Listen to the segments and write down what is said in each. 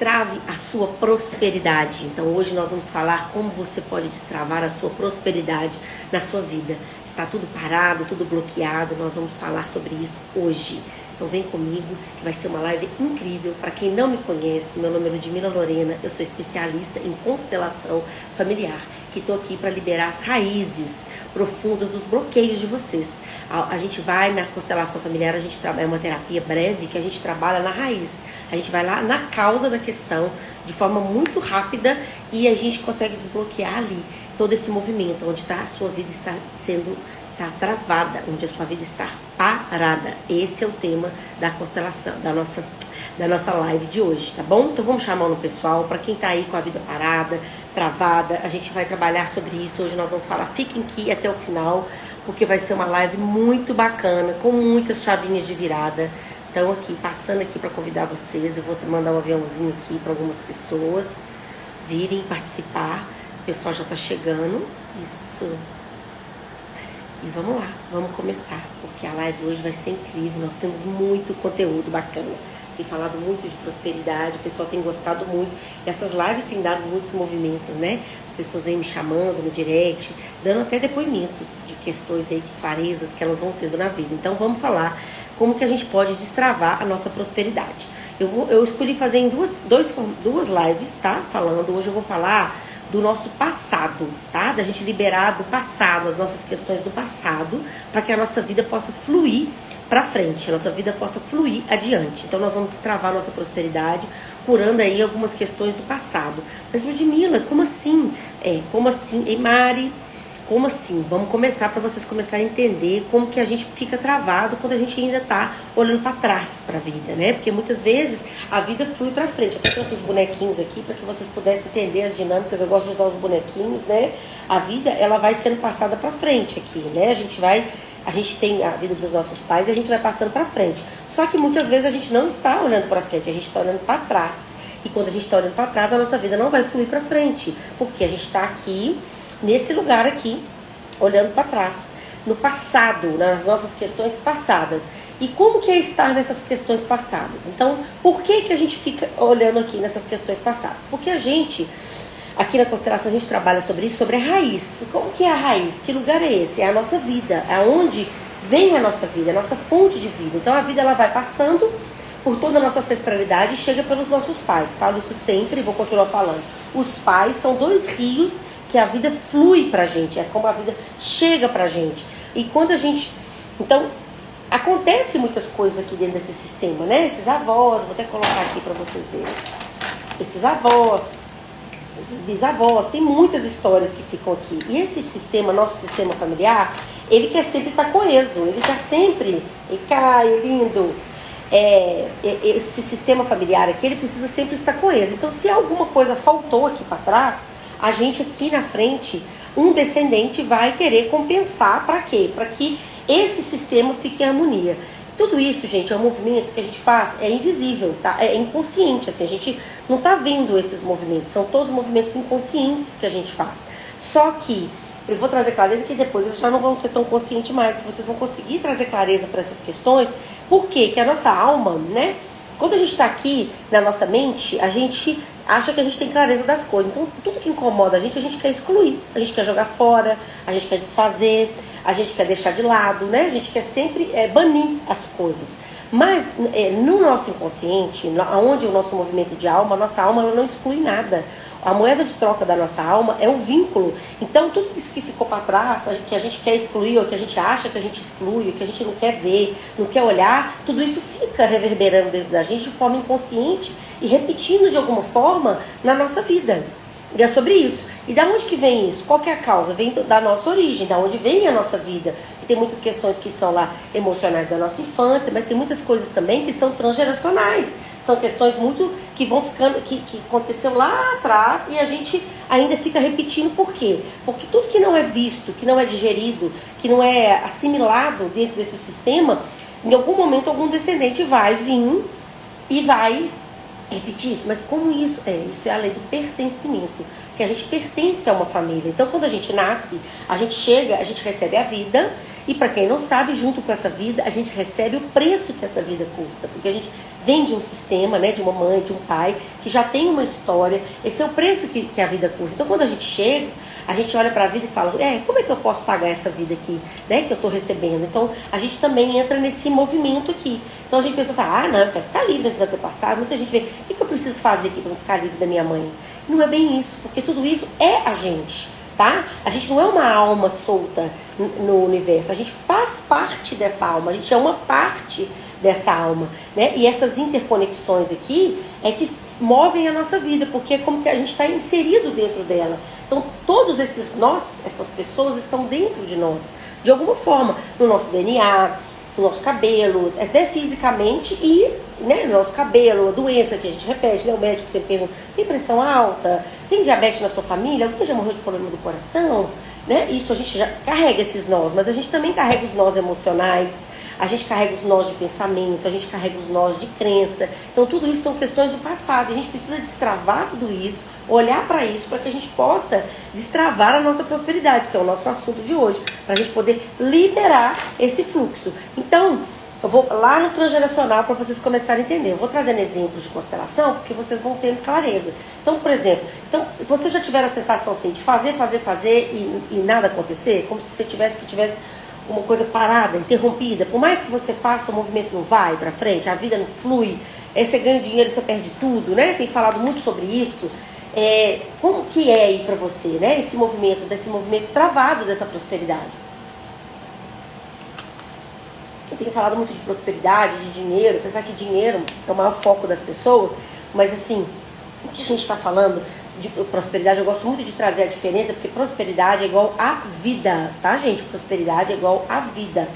Trave a sua prosperidade. Então hoje nós vamos falar como você pode destravar a sua prosperidade na sua vida. Está tudo parado, tudo bloqueado, nós vamos falar sobre isso hoje. Então vem comigo que vai ser uma live incrível. Para quem não me conhece, meu nome é Ludmila Lorena, eu sou especialista em constelação familiar, que estou aqui para liberar as raízes profundas dos bloqueios de vocês. A gente vai na constelação familiar, a gente trabalha uma terapia breve que a gente trabalha na raiz. A gente vai lá na causa da questão de forma muito rápida e a gente consegue desbloquear ali todo esse movimento, onde a sua vida está travada, onde a sua vida está parada. Esse é o tema da constelação, da nossa live de hoje, tá bom? Então vamos chamar no pessoal, para quem tá aí com a vida parada, travada, a gente vai trabalhar sobre isso. Hoje nós vamos falar, fiquem aqui até o final, porque vai ser uma live muito bacana, com muitas chavinhas de virada. Então aqui, passando aqui para convidar vocês, eu vou mandar um aviãozinho aqui para algumas pessoas virem participar. O pessoal já tá chegando, isso. E vamos lá, vamos começar, porque a live hoje vai ser incrível, nós temos muito conteúdo bacana. Tem falado muito de prosperidade, o pessoal tem gostado muito. Essas lives têm dado muitos movimentos, né? As pessoas vêm me chamando no direct, dando até depoimentos de questões aí, de clarezas que elas vão tendo na vida. Então vamos falar como que a gente pode destravar a nossa prosperidade. Eu escolhi fazer em duas lives, tá? Hoje eu vou falar do nosso passado, tá? Da gente liberar do passado, as nossas questões do passado, para que a nossa vida possa fluir para frente, a nossa vida possa fluir adiante. Então nós vamos destravar a nossa prosperidade, curando aí algumas questões do passado. Mas Ludmila, como assim? Como assim? Ei, Mari, como assim? Vamos começar para vocês começarem a entender como que a gente fica travado quando a gente ainda tá olhando para trás para a vida, né? Porque muitas vezes a vida flui para frente. Eu trouxe os bonequinhos aqui para que vocês pudessem entender as dinâmicas. Eu gosto de usar os bonequinhos, né? A vida, ela vai sendo passada para frente aqui, né? A gente tem a vida dos nossos pais e a gente vai passando para frente. Só que muitas vezes a gente não está olhando para frente, a gente está olhando para trás. E quando a gente está olhando para trás, a nossa vida não vai fluir para frente, porque a gente está aqui nesse lugar aqui, olhando para trás, no passado, nas nossas questões passadas. E como que é estar nessas questões passadas? Então, por que a gente fica olhando aqui nessas questões passadas? Porque a gente, aqui na constelação, a gente trabalha sobre isso, sobre a raiz. Como que é a raiz? Que lugar é esse? É a nossa vida, é onde vem a nossa vida, a nossa fonte de vida. Então, a vida ela vai passando por toda a nossa ancestralidade e chega pelos nossos pais. Falo isso sempre e vou continuar falando. Os pais são dois rios que a vida flui pra gente, é como a vida chega pra gente. E quando a gente... Então, acontece muitas coisas aqui dentro desse sistema, né? Esses avós, vou até colocar aqui pra vocês verem. Esses avós, esses bisavós, tem muitas histórias que ficam aqui. E esse sistema, nosso sistema familiar, ele quer sempre estar coeso, ele quer sempre... E Caio, lindo... esse sistema familiar aqui, ele precisa sempre estar coeso. Então, se alguma coisa faltou aqui para trás, a gente aqui na frente, um descendente vai querer compensar. Para quê? Para que esse sistema fique em harmonia. Tudo isso, gente, é um movimento que a gente faz, é invisível, tá? É inconsciente, assim, a gente não tá vendo esses movimentos, são todos movimentos inconscientes que a gente faz. Só que eu vou trazer clareza que depois eles já não vão ser tão conscientes mais, que vocês vão conseguir trazer clareza para essas questões. Por quê? Que a nossa alma, né? Quando a gente está aqui na nossa mente, a gente acha que a gente tem clareza das coisas. Então, tudo que incomoda a gente quer excluir. A gente quer jogar fora, a gente quer desfazer, a gente quer deixar de lado, né? A gente quer sempre banir as coisas. Mas, no nosso inconsciente, onde o nosso movimento de alma, a nossa alma ela não exclui nada. A moeda de troca da nossa alma é um vínculo. Então, tudo isso que ficou para trás, que a gente quer excluir, ou que a gente acha que a gente exclui, ou que a gente não quer ver, não quer olhar, tudo isso fica reverberando dentro da gente de forma inconsciente e repetindo de alguma forma na nossa vida. E é sobre isso. E da onde que vem isso? Qual que é a causa? Vem da nossa origem, da onde vem a nossa vida. E tem muitas questões que são lá emocionais da nossa infância, mas tem muitas coisas também que são transgeracionais. São questões muito que vão ficando, que aconteceu lá atrás e a gente ainda fica repetindo. Por quê? Porque tudo que não é visto, que não é digerido, que não é assimilado dentro desse sistema, em algum momento algum descendente vai vir e vai repetir isso. Mas como isso? Isso é a lei do pertencimento, que a gente pertence a uma família. Então quando a gente nasce, a gente chega, a gente recebe a vida E para quem não sabe, junto com essa vida, a gente recebe o preço que essa vida custa. Porque a gente vem de um sistema, né, de uma mãe, de um pai, que já tem uma história. Esse é o preço que a vida custa. Então, quando a gente chega, a gente olha para a vida e fala, como é que eu posso pagar essa vida aqui, né, que eu estou recebendo? Então, a gente também entra nesse movimento aqui. Então, a gente pensa, não, eu quero ficar livre desses antepassados. Muita gente vê, o que eu preciso fazer aqui para ficar livre da minha mãe? Não é bem isso, porque tudo isso é a gente, tá? A gente não é uma alma solta no universo, a gente faz parte dessa alma, a gente é uma parte dessa alma, né? E essas interconexões aqui é que movem a nossa vida, porque é como que a gente está inserido dentro dela. Então, todos esses nós, essas pessoas estão dentro de nós, de alguma forma, no nosso DNA, no nosso cabelo, até fisicamente e, né, no nosso cabelo, a doença que a gente repete, né, o médico sempre pergunta, tem pressão alta, tem diabetes na sua família, alguém já morreu de problema do coração, né? Isso a gente já carrega esses nós, mas a gente também carrega os nós emocionais, a gente carrega os nós de pensamento, a gente carrega os nós de crença. Então tudo isso são questões do passado, a gente precisa destravar tudo isso, olhar para isso, para que a gente possa destravar a nossa prosperidade, que é o nosso assunto de hoje, para a gente poder liberar esse fluxo. Então, eu vou lá no transgeracional para vocês começarem a entender. Eu vou trazendo exemplos de constelação, porque vocês vão tendo clareza. Então, por exemplo, vocês já tiveram a sensação assim, de fazer e nada acontecer? Como se você tivesse uma coisa parada, interrompida. Por mais que você faça, o movimento não vai para frente, a vida não flui, aí você ganha dinheiro e você perde tudo, né? Tem falado muito sobre isso. Como que é aí para você, né? Desse movimento travado dessa prosperidade. Eu tenho falado muito de prosperidade, de dinheiro, apesar que dinheiro é o maior foco das pessoas, mas assim, o que a gente está falando de prosperidade, eu gosto muito de trazer a diferença, porque prosperidade é igual a vida, tá, gente? Prosperidade é igual a vida.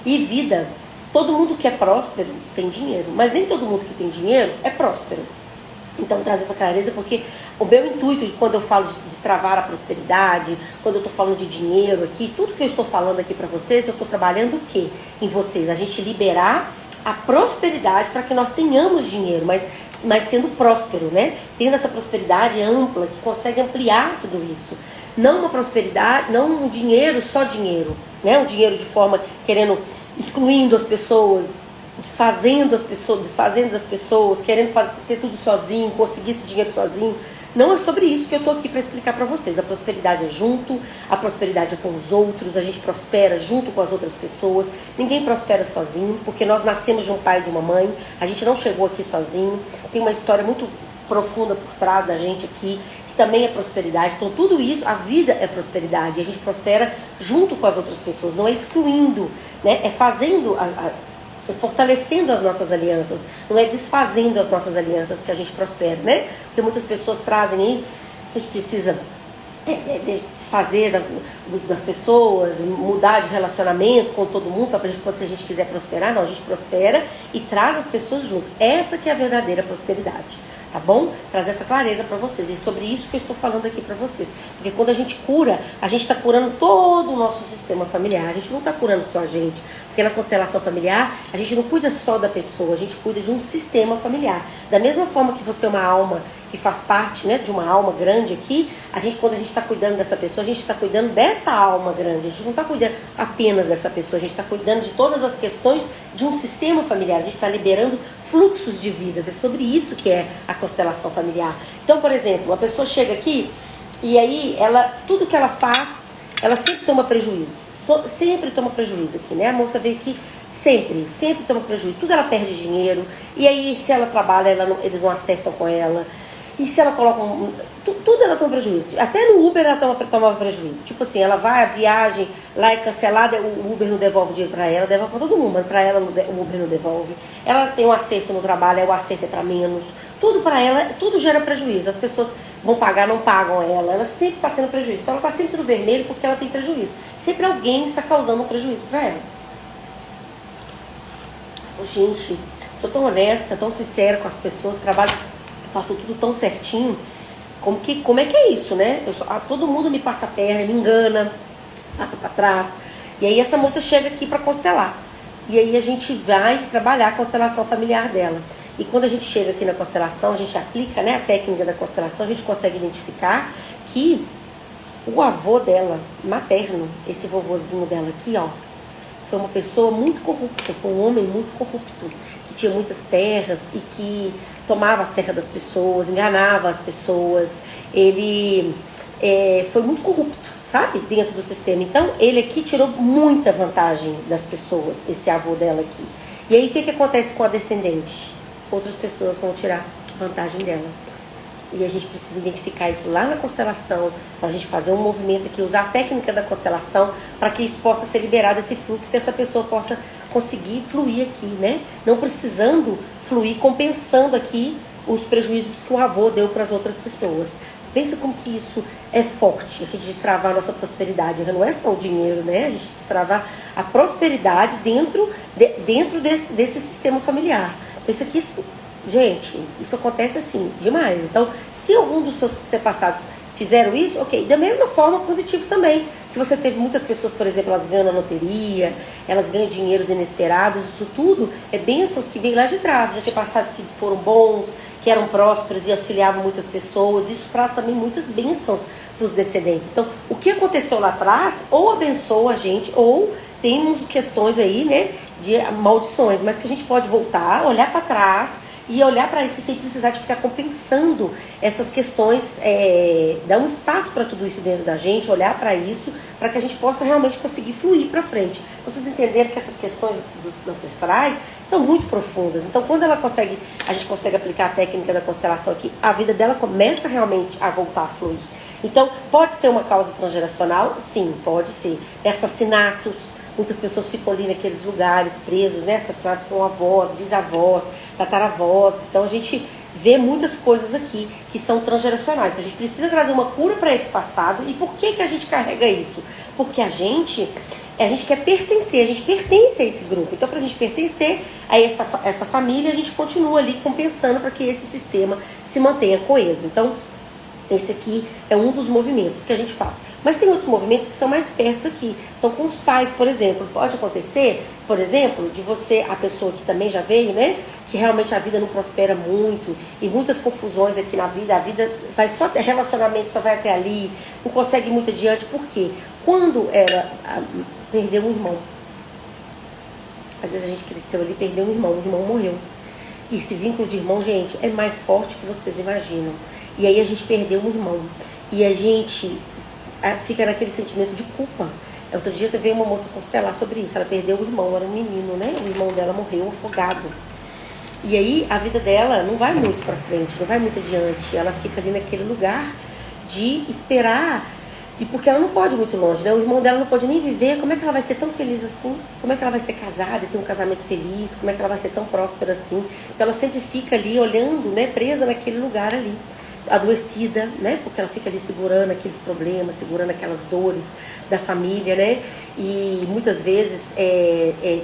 E vida, todo mundo que é próspero tem dinheiro, mas nem todo mundo que tem dinheiro é próspero. Então, trazer essa clareza, porque o meu intuito, quando eu falo de destravar a prosperidade, quando eu estou falando de dinheiro aqui, tudo que eu estou falando aqui para vocês, eu estou trabalhando o quê? Em vocês, a gente liberar a prosperidade para que nós tenhamos dinheiro, mas sendo próspero, né? Tendo essa prosperidade ampla, que consegue ampliar tudo isso. Não uma prosperidade, não um dinheiro, só dinheiro, né? Um dinheiro de forma, excluindo as pessoas, desfazendo das pessoas, querendo ter tudo sozinho, conseguir esse dinheiro sozinho. Não é sobre isso que eu estou aqui para explicar para vocês. A prosperidade é junto, a prosperidade é com os outros, a gente prospera junto com as outras pessoas. Ninguém prospera sozinho, porque nós nascemos de um pai e de uma mãe, a gente não chegou aqui sozinho. Tem uma história muito profunda por trás da gente aqui, que também é prosperidade. Então tudo isso, a vida é prosperidade, e a gente prospera junto com as outras pessoas, não é excluindo, né? É fazendo fortalecendo as nossas alianças, não é desfazendo as nossas alianças que a gente prospera, né? Porque muitas pessoas trazem aí, a gente precisa desfazer das pessoas, mudar de relacionamento com todo mundo, para a gente, quando a gente quiser prosperar. Não, a gente prospera e traz as pessoas junto. Essa que é a verdadeira prosperidade, tá bom? Trazer essa clareza para vocês, e sobre isso que eu estou falando aqui para vocês, porque quando a gente cura, a gente está curando todo o nosso sistema familiar, a gente não está curando só a gente, porque na constelação familiar, a gente não cuida só da pessoa, a gente cuida de um sistema familiar. Da mesma forma que você é uma alma que faz parte, né, de uma alma grande aqui, quando a gente está cuidando dessa pessoa, a gente está cuidando dessa alma grande, a gente não está cuidando apenas dessa pessoa, a gente está cuidando de todas as questões de um sistema familiar, a gente está liberando fluxos de vidas. É sobre isso que é a constelação familiar. Então, por exemplo, uma pessoa chega aqui e aí tudo que ela faz, ela sempre toma prejuízo. Sempre toma prejuízo aqui, né? A moça veio aqui, sempre toma prejuízo. Tudo ela perde dinheiro. E aí, se ela trabalha, eles não acertam com ela. E se ela coloca tudo ela toma prejuízo. Até no Uber ela toma prejuízo. Tipo assim, ela vai, a viagem lá é cancelada, o Uber não devolve dinheiro pra ela, devolve pra todo mundo, mas pra ela o Uber não devolve. Ela tem um acerto no trabalho, aí o acerto é pra menos. Tudo pra ela, tudo gera prejuízo. As pessoas vão pagar, não pagam ela sempre tá tendo prejuízo. Então ela tá sempre no vermelho porque ela tem prejuízo. Sempre alguém está causando um prejuízo pra ela. Gente, sou tão honesta, tão sincera com as pessoas, trabalho, faço tudo tão certinho. Como é que é isso, né? Todo mundo me passa a perna, me engana, passa pra trás. E aí essa moça chega aqui pra constelar. E aí a gente vai trabalhar a constelação familiar dela. E quando a gente chega aqui na constelação, a gente aplica, né, a técnica da constelação, a gente consegue identificar que o avô dela, materno, esse vovozinho dela aqui, ó, foi uma pessoa muito corrupta, foi um homem muito corrupto, que tinha muitas terras e que tomava as terras das pessoas, enganava as pessoas. Ele foi muito corrupto, sabe? Dentro do sistema. Então, ele aqui tirou muita vantagem das pessoas, esse avô dela aqui. E aí, o que acontece com a descendente? Outras pessoas vão tirar vantagem dela. E a gente precisa identificar isso lá na constelação, para a gente fazer um movimento aqui, usar a técnica da constelação, para que isso possa ser liberado, esse fluxo, e essa pessoa possa conseguir fluir aqui, né? Não precisando fluir, compensando aqui os prejuízos que o avô deu para as outras pessoas. Pensa como que isso é forte, a gente destravar a nossa prosperidade. Não é só o dinheiro, né? A gente destravar a prosperidade dentro desse sistema familiar. Então isso aqui, gente, isso acontece assim, demais. Então, se algum dos seus antepassados fizeram isso, ok. Da mesma forma, positivo também. Se você teve muitas pessoas, por exemplo, elas ganham na loteria, elas ganham dinheiros inesperados, isso tudo é bênçãos que vêm lá de trás, de antepassados que foram bons, que eram prósperos e auxiliavam muitas pessoas. Isso traz também muitas bênçãos para os descendentes. Então, o que aconteceu lá atrás, ou abençoa a gente, ou temos questões aí, né, de maldições, mas que a gente pode voltar, olhar para trás e olhar para isso sem precisar de ficar compensando essas questões, dar um espaço para tudo isso dentro da gente, olhar para isso, para que a gente possa realmente conseguir fluir para frente. Então, vocês entenderam que essas questões dos ancestrais são muito profundas. Então, quando a gente consegue aplicar a técnica da constelação aqui, a vida dela começa realmente a voltar a fluir. Então, pode ser uma causa transgeracional? Sim, pode ser. Assassinatos. Muitas pessoas ficam ali naqueles lugares presos, né? Assassinados com avós, bisavós, tataravós. Então a gente vê muitas coisas aqui que são transgeracionais. Então a gente precisa trazer uma cura para esse passado. E por que a gente carrega isso? Porque a gente quer pertencer, a gente pertence a esse grupo. Então, para a gente pertencer a essa família, a gente continua ali compensando para que esse sistema se mantenha coeso. Então, esse aqui é um dos movimentos que a gente faz. Mas tem outros movimentos que são mais perto aqui. São com os pais, por exemplo. Pode acontecer, por exemplo, de você, a pessoa que também já veio, né? Que realmente a vida não prospera muito. E muitas confusões aqui na vida. A vida vai só ter relacionamento, só vai até ali. Não consegue ir muito adiante. Por quê? Quando perdeu um irmão. Às vezes a gente cresceu ali e perdeu um irmão. O irmão morreu. E esse vínculo de irmão, gente, é mais forte que vocês imaginam. E aí a gente perdeu um irmão. E a gente fica naquele sentimento de culpa. Outro dia teve uma moça constelar sobre isso. Ela perdeu o irmão, era um menino, né? O irmão dela morreu afogado. E aí a vida dela não vai muito pra frente, não vai muito adiante. Ela fica ali naquele lugar de esperar. E porque ela não pode ir muito longe, né? O irmão dela não pode nem viver. Como é que ela vai ser tão feliz assim? Como é que ela vai ser casada e ter um casamento feliz? Como é que ela vai ser tão próspera assim? Então ela sempre fica ali olhando, né? Presa naquele lugar ali. Adoecida, né? Porque ela fica ali segurando aqueles problemas, segurando aquelas dores da família, né? E muitas vezes,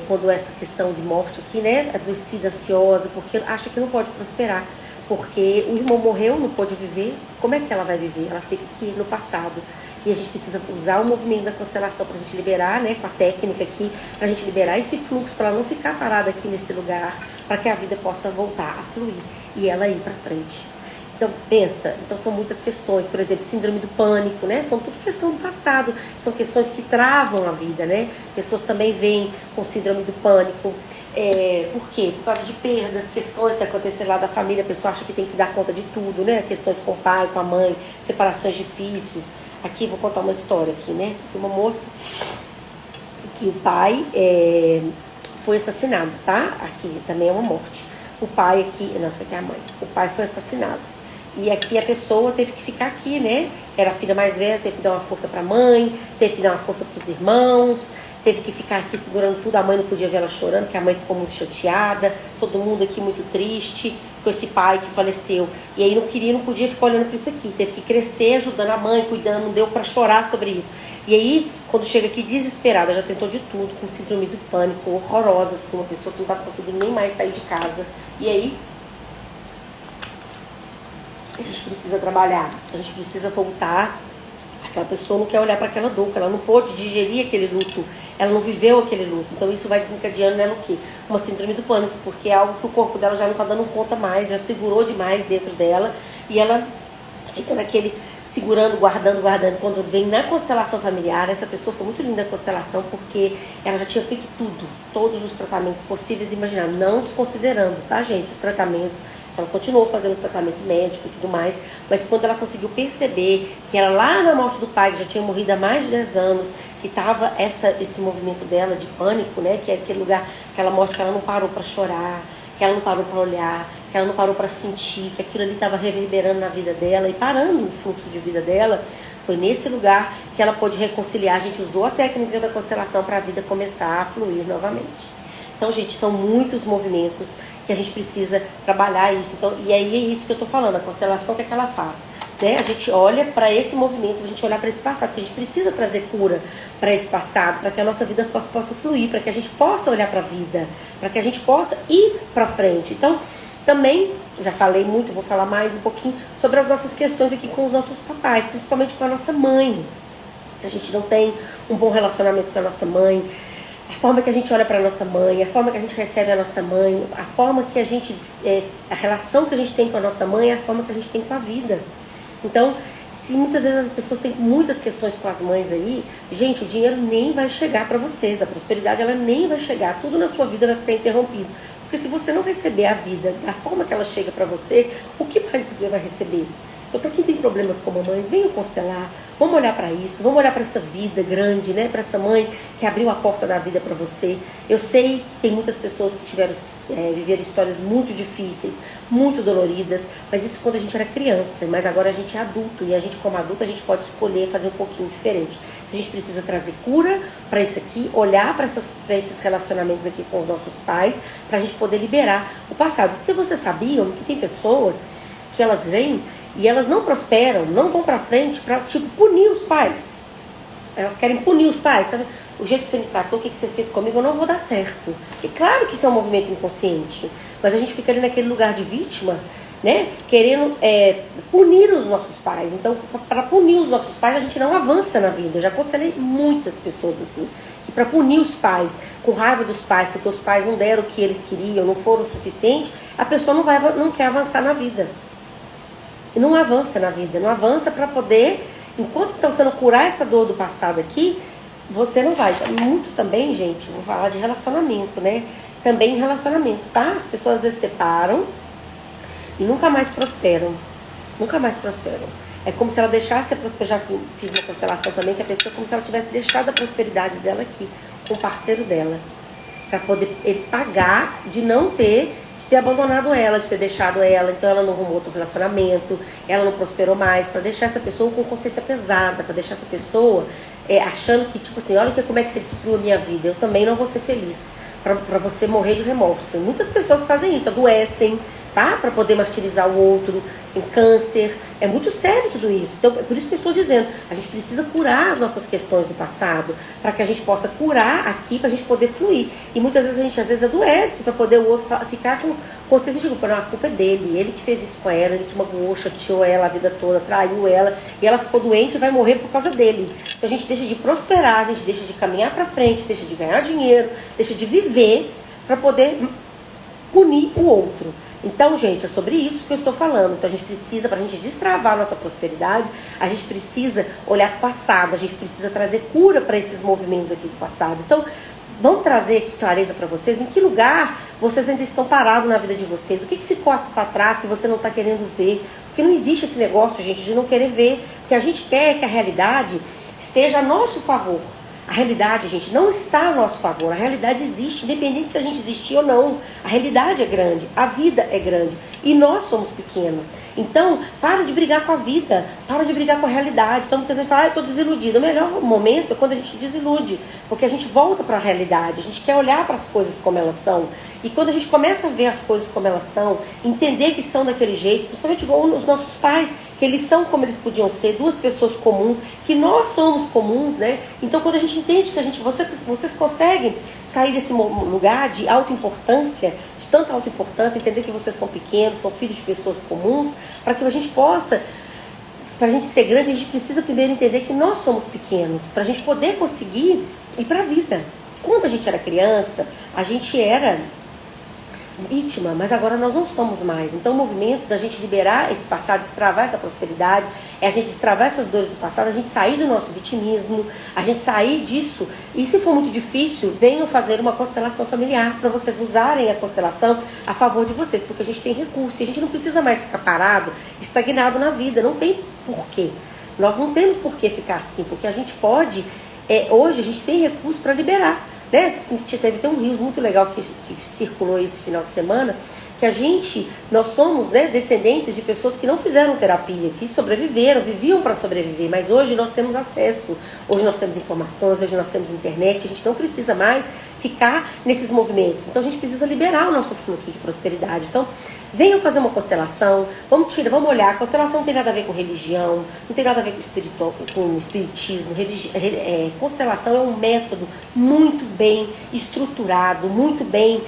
quando essa questão de morte aqui, né? Adoecida, ansiosa, porque acha que não pode prosperar. Porque o irmão morreu, não pôde viver. Como é que ela vai viver? Ela fica aqui no passado. E a gente precisa usar o movimento da constelação para a gente liberar, né? Com a técnica aqui, para a gente liberar esse fluxo, para ela não ficar parada aqui nesse lugar, para que a vida possa voltar a fluir e ela ir para frente. Então, pensa, são muitas questões, por exemplo, síndrome do pânico, né? São tudo questão do passado, são questões que travam a vida, né? Pessoas também vêm com síndrome do pânico. Por quê? Por causa de perdas, questões que aconteceram lá da família, a pessoa acha que tem que dar conta de tudo, né? Questões com o pai, com a mãe, separações difíceis. Aqui, vou contar uma história aqui, né? De uma moça que o pai foi assassinado, tá? Aqui também é uma morte. O pai aqui, não, essa aqui é a mãe. O pai foi assassinado. E aqui a pessoa teve que ficar aqui, né? Era a filha mais velha, teve que dar uma força pra mãe, teve que dar uma força pros irmãos, teve que ficar aqui segurando tudo. A mãe não podia ver ela chorando, porque a mãe ficou muito chateada. Todo mundo aqui muito triste com esse pai que faleceu. E aí não podia ficar olhando pra isso aqui. Teve que crescer ajudando a mãe, cuidando, não deu pra chorar sobre isso. E aí, quando chega aqui desesperada, já tentou de tudo, com síndrome do pânico, horrorosa, assim, uma pessoa que não tá conseguindo nem mais sair de casa. E aí, a gente precisa trabalhar, a gente precisa voltar. Aquela pessoa não quer olhar para aquela dor, ela não pôde digerir aquele luto, ela não viveu aquele luto. Então isso vai desencadeando nela o quê? Uma síndrome do pânico, porque é algo que o corpo dela já não está dando conta mais, já segurou demais dentro dela e ela fica naquele segurando, guardando, guardando. Quando vem na constelação familiar, essa pessoa foi muito linda a constelação, porque ela já tinha feito tudo, todos os tratamentos possíveis e imagináveis, não desconsiderando, tá, gente, os tratamentos. Ela continuou fazendo o tratamento médico e tudo mais, mas quando ela conseguiu perceber que ela lá na morte do pai, que já tinha morrido há mais de 10 anos, que estava esse movimento dela de pânico, né, que é aquele lugar, aquela morte que ela não parou para chorar, que ela não parou para olhar, que ela não parou para sentir, que aquilo ali estava reverberando na vida dela e parando o fluxo de vida dela, foi nesse lugar que ela pôde reconciliar. A gente usou a técnica da constelação para a vida começar a fluir novamente. Então, gente, são muitos movimentos que a gente precisa trabalhar isso. Então, e aí é isso que eu estou falando, a constelação, o que é que ela faz? Né? A gente olha para esse movimento, a gente olha para esse passado, porque a gente precisa trazer cura para esse passado, para que a nossa vida possa fluir, para que a gente possa olhar para a vida, para que a gente possa ir para frente. Então, também, já falei muito, vou falar mais um pouquinho sobre as nossas questões aqui com os nossos papais, principalmente com a nossa mãe. Se a gente não tem um bom relacionamento com a nossa mãe, a forma que a gente olha para a nossa mãe, a forma que a gente recebe a nossa mãe, a forma que a gente, a relação que a gente tem com a nossa mãe é a forma que a gente tem com a vida. Então, se muitas vezes as pessoas têm muitas questões com as mães aí, gente, o dinheiro nem vai chegar para vocês, a prosperidade ela nem vai chegar, tudo na sua vida vai ficar interrompido. Porque se você não receber a vida da forma que ela chega para você, o que mais você vai receber? Então, para quem tem problemas com mamães, venham constelar, vamos olhar para isso, vamos olhar para essa vida grande, né? Para essa mãe que abriu a porta da vida para você. Eu sei que tem muitas pessoas que viveram histórias muito difíceis, muito doloridas, mas isso quando a gente era criança, mas agora a gente é adulto, e a gente como adulto a gente pode escolher fazer um pouquinho diferente. A gente precisa trazer cura para isso aqui, olhar para esses relacionamentos aqui com os nossos pais, para a gente poder liberar o passado. Porque vocês sabiam que tem pessoas que elas vêm e elas não prosperam, não vão pra frente pra, tipo, punir os pais. Elas querem punir os pais, sabe? O jeito que você me tratou, o que você fez comigo, eu não vou dar certo. E claro que isso é um movimento inconsciente, mas a gente fica ali naquele lugar de vítima, né? Querendo punir os nossos pais. Então, para punir os nossos pais, a gente não avança na vida. Eu já constelei muitas pessoas assim, que para punir os pais, com raiva dos pais, porque os pais não deram o que eles queriam, não foram o suficiente, a pessoa não quer avançar na vida. E não avança na vida, não avança para poder, enquanto estão sendo curar essa dor do passado aqui, você não vai. Muito também, gente, vou falar de relacionamento, né? Também em relacionamento, tá? As pessoas às vezes separam e nunca mais prosperam. Nunca mais prosperam. É como se ela deixasse a prosperidade, já fiz uma constelação também, que a pessoa é como se ela tivesse deixado a prosperidade dela aqui, com o parceiro dela, para poder ele pagar de não ter abandonado ela, de ter deixado ela, então ela não arrumou outro relacionamento, ela não prosperou mais, para deixar essa pessoa com consciência pesada, para deixar essa pessoa achando que, tipo assim, olha como é que você destruiu a minha vida, eu também não vou ser feliz, para você morrer de remorso. E muitas pessoas fazem isso, adoecem, tá? Para poder martirizar o outro, tem câncer, é muito sério tudo isso. Então, é por isso que eu estou dizendo, a gente precisa curar as nossas questões do passado, para que a gente possa curar aqui, para a gente poder fluir. E muitas vezes a gente, às vezes, adoece, para poder o outro ficar com consciência de culpa. Não, a culpa é dele, ele que fez isso com ela, ele que magoou, chateou ela a vida toda, traiu ela, e ela ficou doente e vai morrer por causa dele. Então a gente deixa de prosperar, a gente deixa de caminhar para frente, deixa de ganhar dinheiro, deixa de viver, para poder punir o outro. Então, gente, é sobre isso que eu estou falando. Então, a gente precisa, para a gente destravar a nossa prosperidade, a gente precisa olhar para o passado, a gente precisa trazer cura para esses movimentos aqui do passado. Então, vamos trazer aqui clareza para vocês, em que lugar vocês ainda estão parados na vida de vocês, o que ficou para trás que você não está querendo ver, porque não existe esse negócio, gente, de não querer ver, porque a gente quer que a realidade esteja a nosso favor. A realidade, gente, não está a nosso favor. A realidade existe, independente se a gente existir ou não. A realidade é grande, a vida é grande e nós somos pequenos. Então, para de brigar com a vida, para de brigar com a realidade. Então, muitas vezes fala, eu estou desiludida. O melhor momento é quando a gente desilude, porque a gente volta para a realidade, a gente quer olhar para as coisas como elas são. E quando a gente começa a ver as coisas como elas são, entender que são daquele jeito, principalmente igual os nossos pais, que eles são como eles podiam ser, duas pessoas comuns, que nós somos comuns, né? Então, quando a gente entende que vocês conseguem sair desse lugar de autoimportância, de tanta autoimportância, entender que vocês são pequenos, são filhos de pessoas comuns, para que a gente possa, para a gente ser grande, a gente precisa primeiro entender que nós somos pequenos, para a gente poder conseguir ir para a vida. Quando a gente era criança, a gente era vítima, mas agora nós não somos mais. Então o movimento da gente liberar esse passado, destravar essa prosperidade, é a gente destravar essas dores do passado, a gente sair do nosso vitimismo, a gente sair disso. E se for muito difícil, venham fazer uma constelação familiar, para vocês usarem a constelação a favor de vocês, porque a gente tem recurso, e a gente não precisa mais ficar parado, estagnado na vida, não tem porquê. Nós não temos por que ficar assim, porque a gente pode, hoje a gente tem recurso para liberar. Né? Teve um Reels muito legal que circulou esse final de semana, que nós somos, né, descendentes de pessoas que não fizeram terapia, que sobreviveram, viviam para sobreviver, mas hoje nós temos acesso, hoje nós temos informações, hoje nós temos internet, a gente não precisa mais ficar nesses movimentos, então a gente precisa liberar o nosso fluxo de prosperidade. Então venham fazer uma constelação, vamos olhar, a constelação não tem nada a ver com religião, não tem nada a ver com espiritismo, constelação é um método muito bem estruturado, muito bem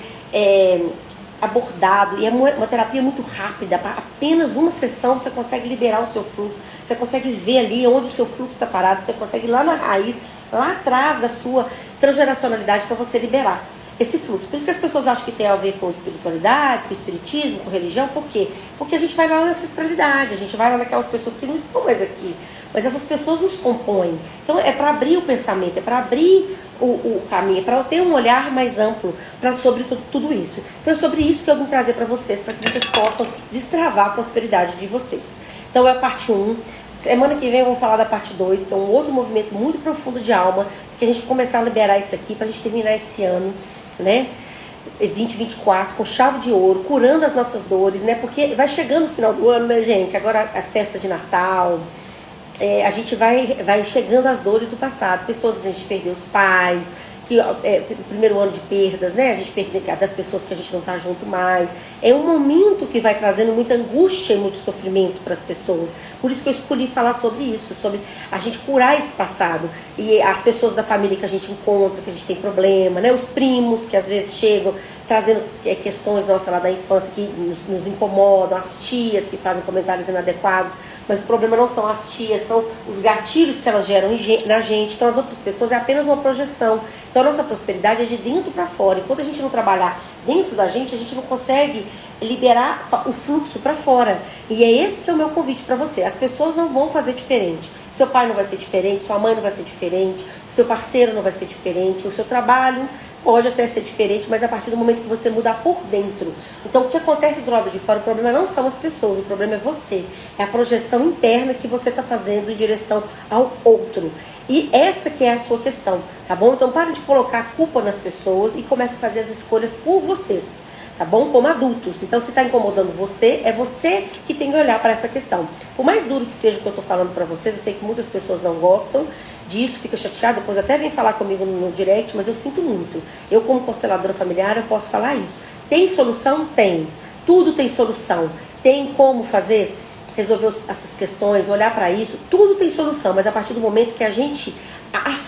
abordado, e é uma terapia muito rápida. Apenas uma sessão você consegue liberar o seu fluxo, você consegue ver ali onde o seu fluxo está parado, você consegue ir lá na raiz, lá atrás da sua transgeracionalidade para você liberar esse fluxo. Por isso que as pessoas acham que tem a ver com espiritualidade, com espiritismo, com religião. Por quê? Porque a gente vai lá na ancestralidade, a gente vai lá naquelas pessoas que não estão mais aqui, mas essas pessoas nos compõem. Então é para abrir o pensamento, é para abrir o caminho, é para ter um olhar mais amplo sobre tudo isso. Então é sobre isso que eu vim trazer para vocês, para que vocês possam destravar a prosperidade de vocês. Então é a parte 1. Semana que vem eu vou falar da parte 2, que é um outro movimento muito profundo de alma, que a gente começar a liberar isso aqui, para a gente terminar esse ano, né, 2024, com chave de ouro, curando as nossas dores, né, porque vai chegando o final do ano, né, gente, agora a festa de Natal, a gente vai chegando às dores do passado, pessoas, a gente perdeu os pais, o primeiro ano de perdas, né, a gente perde das pessoas que a gente não está junto mais, é um momento que vai trazendo muita angústia e muito sofrimento para as pessoas. Por isso que eu escolhi falar sobre isso, sobre a gente curar esse passado, e as pessoas da família que a gente encontra, que a gente tem problema, né, os primos que às vezes chegam trazendo questões nossas lá da infância que nos incomodam, as tias que fazem comentários inadequados, mas o problema não são as tias, são os gatilhos que elas geram na gente. Então as outras pessoas é apenas uma projeção. Então a nossa prosperidade é de dentro para fora. Enquanto a gente não trabalhar dentro da gente, a gente não consegue liberar o fluxo para fora. E é esse que é o meu convite para você. As pessoas não vão fazer diferente. Seu pai não vai ser diferente, sua mãe não vai ser diferente, seu parceiro não vai ser diferente, o seu trabalho pode até ser diferente, mas a partir do momento que você mudar por dentro. Então o que acontece do lado de fora, o problema não são as pessoas, o problema é você. É a projeção interna que você está fazendo em direção ao outro. E essa que é a sua questão, tá bom? Então para de colocar a culpa nas pessoas e comece a fazer as escolhas por vocês, tá bom? Como adultos. Então se está incomodando você, é você que tem que olhar para essa questão. Por mais duro que seja o que eu estou falando para vocês, eu sei que muitas pessoas não gostam disso, fica chateada, depois até vem falar comigo no direct, mas eu sinto muito. Eu como consteladora familiar, eu posso falar isso. Tem solução? Tem. Tudo tem solução. Tem como fazer, resolver essas questões, olhar para isso, tudo tem solução, mas a partir do momento que a gente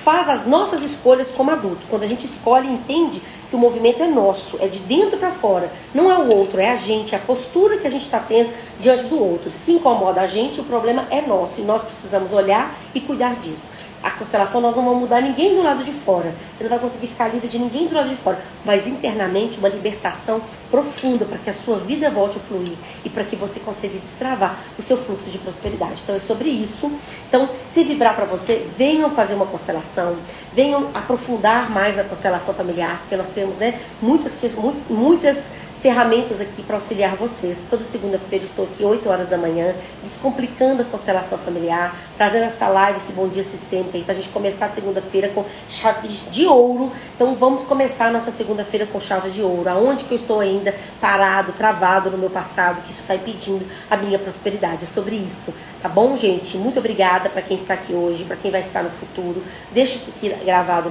faz as nossas escolhas como adulto, quando a gente escolhe e entende que o movimento é nosso, é de dentro para fora, não é o outro, é a gente, é a postura que a gente está tendo diante do outro. Se incomoda a gente, o problema é nosso e nós precisamos olhar e cuidar disso. A constelação, nós não vamos mudar ninguém do lado de fora. Você não vai conseguir ficar livre de ninguém do lado de fora. Mas internamente, uma libertação profunda para que a sua vida volte a fluir e para que você consiga destravar o seu fluxo de prosperidade. Então é sobre isso. Então, se vibrar para você, venham fazer uma constelação, venham aprofundar mais na constelação familiar, porque nós temos, né, muitas ferramentas aqui para auxiliar vocês. Toda segunda-feira estou aqui 8 horas da manhã, descomplicando a constelação familiar, trazendo essa live, esse bom dia sistêmico aí, para a gente começar a segunda-feira com chaves de ouro. Então vamos começar a nossa segunda-feira com chaves de ouro. Aonde que eu estou ainda parado, travado no meu passado, que isso está impedindo a minha prosperidade. É sobre isso, tá bom, gente? Muito obrigada para quem está aqui hoje, para quem vai estar no futuro. Deixa isso aqui gravado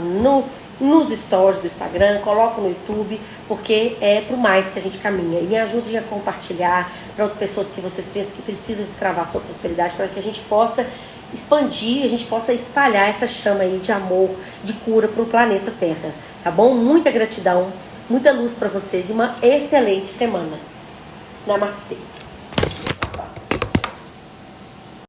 nos stories do Instagram, coloco no YouTube, porque é pro mais que a gente caminha. E me ajudem a compartilhar para outras pessoas que vocês pensam que precisam destravar a sua prosperidade, para que a gente possa expandir, a gente possa espalhar essa chama aí de amor, de cura para o planeta Terra, tá bom? Muita gratidão, muita luz para vocês e uma excelente semana. Namastê.